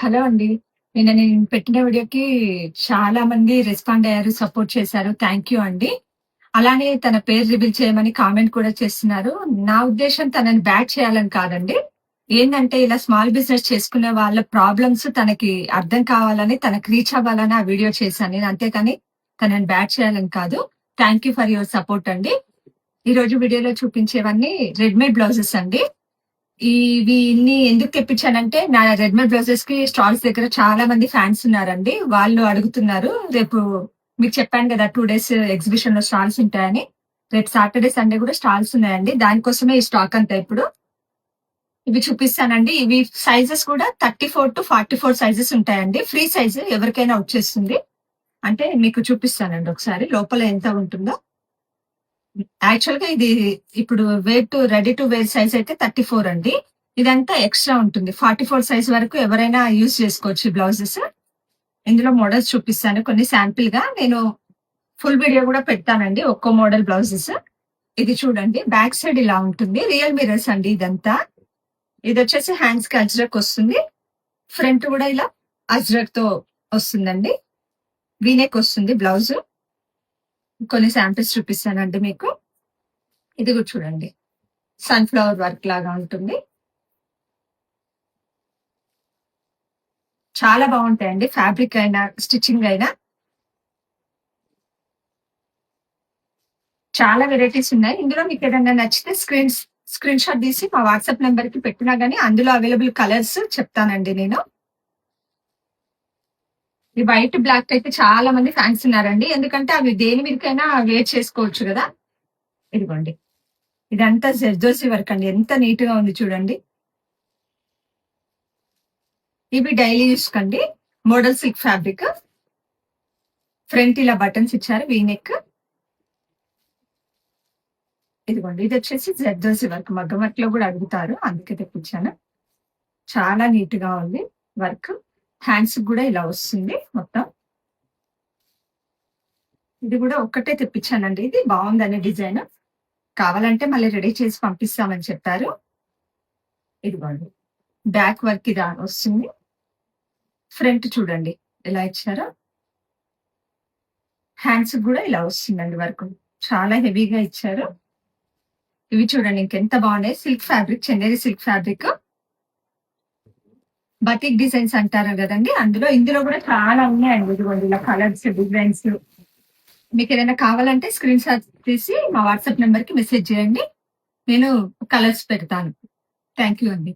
Hello అండి. నేను పెట్టిన వీడియోకి చాలా మంది రెస్పాండ్ అయ్యారు. సపోర్ట్ చేశారు. థాంక్ యూ అండి. అలానే తన పేరు రివీల్ చేయమని కామెంట్ కూడా చేస్తున్నారు. నా ఉద్దేశ్యం తనని బ్యాడ్ చేయాలని కాదండి. ఏందంటే ఇలా స్మాల్ బిజినెస్ చేసుకునే వాళ్ళ ప్రాబ్లమ్స్ తనకి అర్థం కావాలని, తనకి రీచ్ అవ్వాలని ఆ వీడియో చేశాను నేను. అంతేకాని తనని బ్యాడ్ చేయాలని కాదు. Thank you for your support అండి. ఈరోజు వీడియోలో చూపించేవన్నీ రెడీమేడ్ బ్లౌజెస్ అండి. ఇవి ఇన్ని ఎందుకు తెప్పించానంటే, నా రెడీమేడ్ బ్లౌజెస్‌కి స్టాల్స్ దగ్గర చాలా మంది ఫ్యాన్స్ ఉన్నారండి. వాళ్ళు అడుగుతున్నారు. రేపు మీకు చెప్పాను గదా! 2 డేస్ ఎగ్జిబిషన్‌లో స్టాల్స్ ఉంటాయని. రేపు సాటర్‌డే, సండే గూడా స్టాల్స్ ఉన్నాయండి. దానికోసమే ఈ స్టాక్ అంతా ఇప్పుడు. ఇవి చూపిస్తానండి. ఇవి సైజెస్ కూడా 34-44 సైజెస్ ఉంటాయండి. ఫ్రీ సైజ్ ఎవరికైనా వచ్చేస్తుంది. అంటే మీకు చూపిస్తానండి ఒకసారి లోపల ఎంత ఉంటుందో. యాక్చువల్‌గా ఇది ఇప్పుడు రెడీ టు వేర్ సైజ్ అయితే 34 అండి. ఇదంతా ఎక్స్‌ట్రా ఉంటుంది. 44 సైజ్ వరకు ఎవరైనా యూజ్ చేసుకోవచ్చు ఈ బ్లౌజెస్. ఇందులో మోడల్స్ చూపిస్తాను కొన్ని శాంపిల్‌గా. నేను ఫుల్ వీడియో గూడా పెడతానండి. ఒక్కో మోడల్ బ్లౌజెస్. ఇది చూడండి బ్యాక్ సైడ్ ఇలా ఉంటుంది. రియల్ మిర్రర్స్ అండి ఇదంతా. ఇదొచ్చేసి హ్యాండ్స్‌కి అజ్రక్ వస్తుంది. ఫ్రంట్ గూడా ఇలా అజ్రక్‌తో వస్తుందండి. వీ నెక్ వస్తుంది బ్లౌజు. కొన్ని శాంపిల్స్ చూపిస్తానండి మీకు. ఇది కూడా చూడండి. సన్‌ఫ్లవర్ వర్క్ లాగా ఉంటుంది. చాలా బావుంటాయండి. ఫ్యాబ్రిక్ అయినా, స్టిచ్చింగ్ అయినా. చాలా వెరైటీస్ ఉన్నాయి. ఇందులో మీకేదన్నా నచ్చితే స్క్రీన్ షాట్ తీసి మా వాట్సాప్ నంబర్‌కి పెట్టినా గాని అందులో అవైలబుల్ కలర్స్ చెప్తానండి నేను. ఈ వైట్, బ్లాక్ అయితే చాలా మంది ఫ్యాన్స్ ఉన్నారండి. ఎందుకంటే అవి దేని మీదకైనా వేర్ చేసుకోవచ్చు గదా! ఇదిగోండి. ఇదంతా జర్దోసి వర్క్ అండి. ఎంత నీట్‌గా ఉంది చూడండి. ఇవి డైలీ యూజ్‌కండి. Model silk fabric. ఫ్రంట్ ఇలా బటన్స్ ఇచ్చారు వీ నెక్. ఇదిగోండి. ఇదొచ్చేసి జర్దోసి వర్క్. మగ్గం వర్క్‌లో గూడా అడుగుతారు. అందుకే తెప్పించాను. చాలా నీట్‌గా ఉంది వర్క్. హ్యాండ్స్‌కి గూడా ఇలా వస్తుంది మొత్తం. ఇది గూడా ఒక్కటే తెప్పించానండి. ఇది బావుందని డిజైన్. కావాలంటే మళ్ళీ రెడీ చేసి పంపిస్తామని చెప్పారు. ఇదిగోండి. బ్యాక్ వర్క్ ఇలా వస్తుంది. ఫ్రంట్ చూడండి ఎలా ఇచ్చారో. హ్యాండ్స్‌కి గూడా ఇలా వస్తుందండి వర్క్. చాలా హెవీగా ఇచ్చారు. ఇవి చూడండి ఇంకెంత బాగున్నాయి. Silk fabric, Chanderi silk fabric. Batik designs అంటారు గదండీ! ఇందులో గూడా చాలా ఉన్నాయండి. ఇదిగోండి ఇలా కలర్స్, డిజైన్స్. మీకేదైనా కావాలంటే స్క్రీన్ షాట్ తీసి మా వాట్సాప్ నంబర్‌కి మెసేజ్ చేయండి. నేను కలర్స్ పెడతాను. థాంక్ యూ అండి.